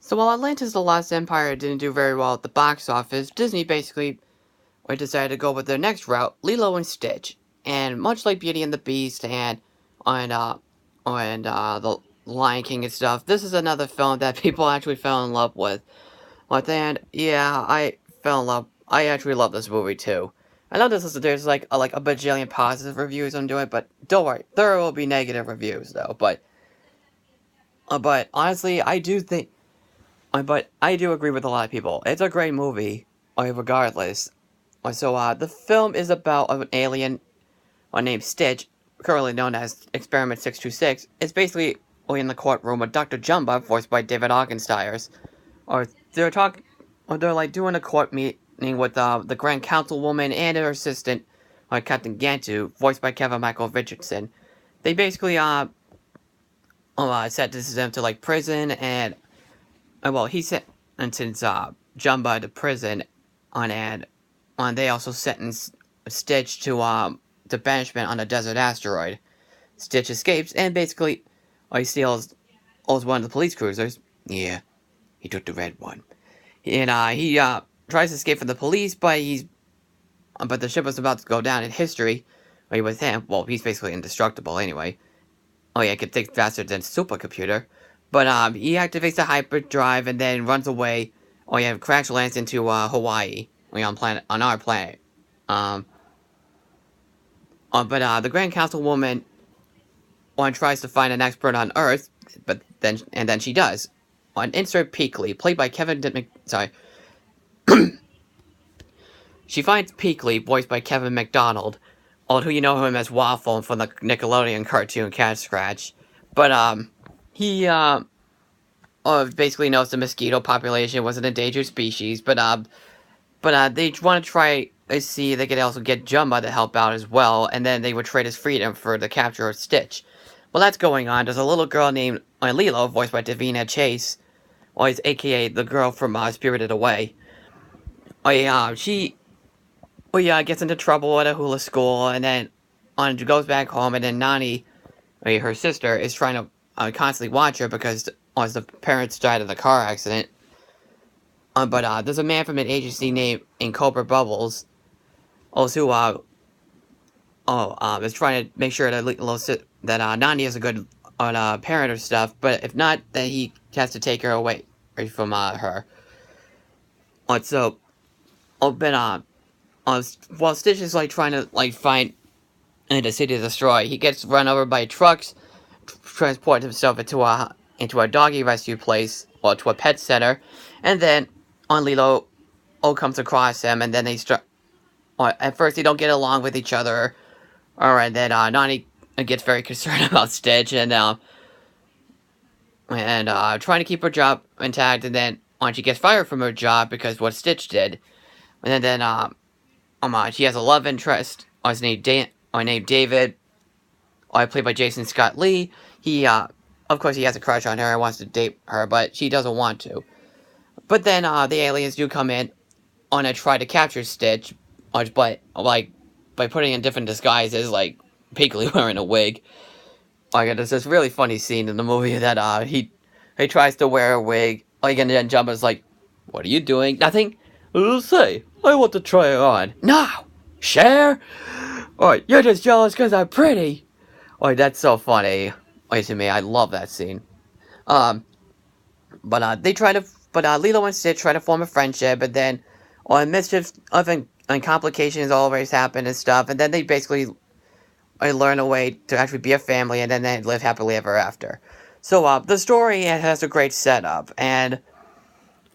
So while Atlantis The Lost Empire didn't do very well at the box office, Disney basically decided to go with their next route, Lilo and Stitch. And much like Beauty and the Beast and the Lion King and stuff, this is another film that people actually fell in love with. But then, yeah, I fell in love. I actually love this movie too. I know there's like a bajillion positive reviews onto it, but don't worry, there will be negative reviews though. But honestly, but I do agree with a lot of people. It's a great movie, regardless. The film is about an alien named Stitch, currently known as Experiment 626. It's basically in the courtroom with Dr. Jumba, voiced by David Augenstyers. Or they're talking, or they're like doing a court meeting with the Grand Councilwoman and her assistant, Captain Gantu, voiced by Kevin Michael Richardson. They basically sentenced them to like prison and he sentenced Jumba to prison and they also sentenced Stitch to banishment on a desert asteroid. Stitch escapes and basically he steals one of the police cruisers. Yeah, he took the red one. And he tries to escape from the police, but the ship was about to go down in history. With him, well, he's basically indestructible anyway. Oh yeah, it can think faster than supercomputer. But he activates the hyperdrive and then runs away. Oh yeah, crash lands into Hawaii. On our planet. The Grand Councilwoman tries to find an expert on Earth, then she does. Insert Peakley, played by She finds Peakley, voiced by Kevin McDonald, who you know him as Waffle from the Nickelodeon cartoon Cat Scratch. But he basically knows the mosquito population was an endangered species, but they want to try to see if they could also get Jumba to help out as well, and then they would trade his freedom for the capture of Stitch. While that's going on, there's a little girl named Lilo, voiced by Davina Chase, aka the girl from Spirited Away. She gets into trouble at a hula school, and then goes back home, and then Nani, her sister, is trying to constantly watch her because the parents died in a car accident. There's a man from an agency named Cobra Bubbles, who is trying to make sure that Nani is a good parent or stuff, but if not, then he has to take her away from her. While Stitch is trying to find the city to destroy, he gets run over by trucks, transport himself into a doggy rescue place, to a pet center, and then Lilo comes across him, and then they start. At first, they don't get along with each other. Alright, then Nani gets very concerned about Stitch and trying to keep her job intact, and then she gets fired from her job because what Stitch did. And then she has a love interest. Named David. Played by Jason Scott Lee. He of course he has a crush on her and wants to date her, but she doesn't want to. But then the aliens do come in and try to capture Stitch, but by putting in different disguises, like Peakley wearing a wig. There's this really funny scene in the movie that he tries to wear a wig, and then Jumba's like, "What are you doing?" "Nothing." "Say, I want to try it on." "No, share." "You're just jealous because I'm pretty." That's so funny. To me, I love that scene. Lilo and Stitch try to form a friendship, and then mischief and complications always happen and stuff, and then they basically learn a way to actually be a family, and then they live happily ever after. So the story has a great setup, and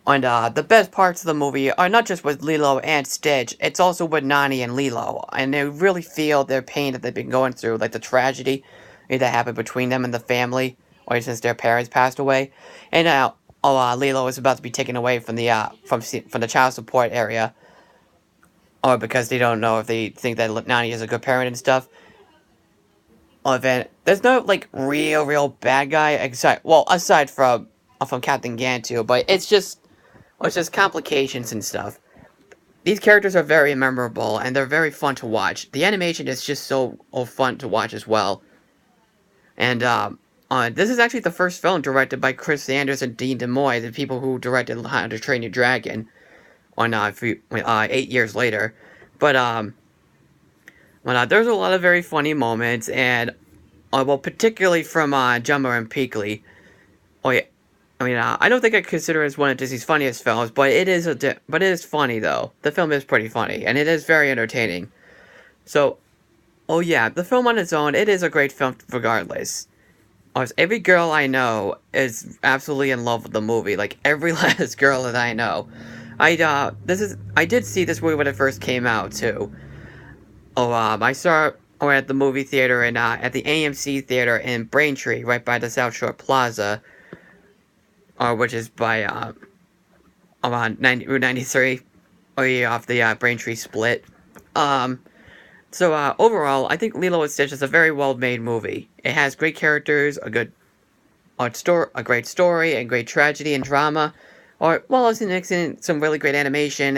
the best parts of the movie are not just with Lilo and Stitch, it's also with Nani and Lilo, and they really feel their pain that they've been going through, like the tragedy that happened between them and the family, since their parents passed away, and now Lilo is about to be taken away from the child support area, because they don't know if they think that Nani is a good parent and stuff. Then there's no real bad guy aside from Captain Gantu, but it's just complications and stuff. These characters are very memorable and they're very fun to watch. The animation is just so fun to watch as well. And This is actually the first film directed by Chris Sanders and Dean DeMoy, the people who directed How to Train Your Dragon, on 8 years later. But there's a lot of very funny moments, and particularly from Jummer and Peakley. Oh yeah, I don't think I consider it as one of Disney's funniest films, but it is funny though. The film is pretty funny, and it is very entertaining. So, oh yeah, the film on its own, it is a great film regardless. Every girl I know is absolutely in love with the movie. Like every last girl that I know. I did see this movie when it first came out too. I saw it at the movie theater and at the AMC theater in Braintree, right by the South Shore Plaza, which is by around Route 93, off the Braintree split. So overall, I think Lilo and Stitch is a very well-made movie. It has great characters, a great story, and great tragedy and drama, as in some really great animation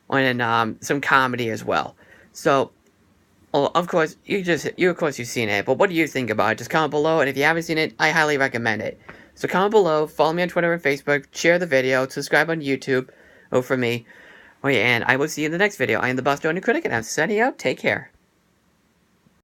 and some comedy as well. So, well, of course, you've seen it, but what do you think about it? Just comment below, and if you haven't seen it, I highly recommend it. So comment below, follow me on Twitter and Facebook, share the video, subscribe on YouTube, for me. Oh yeah, and I will see you in the next video. I am the Bostonian Critic, and I'm signing out. Take care.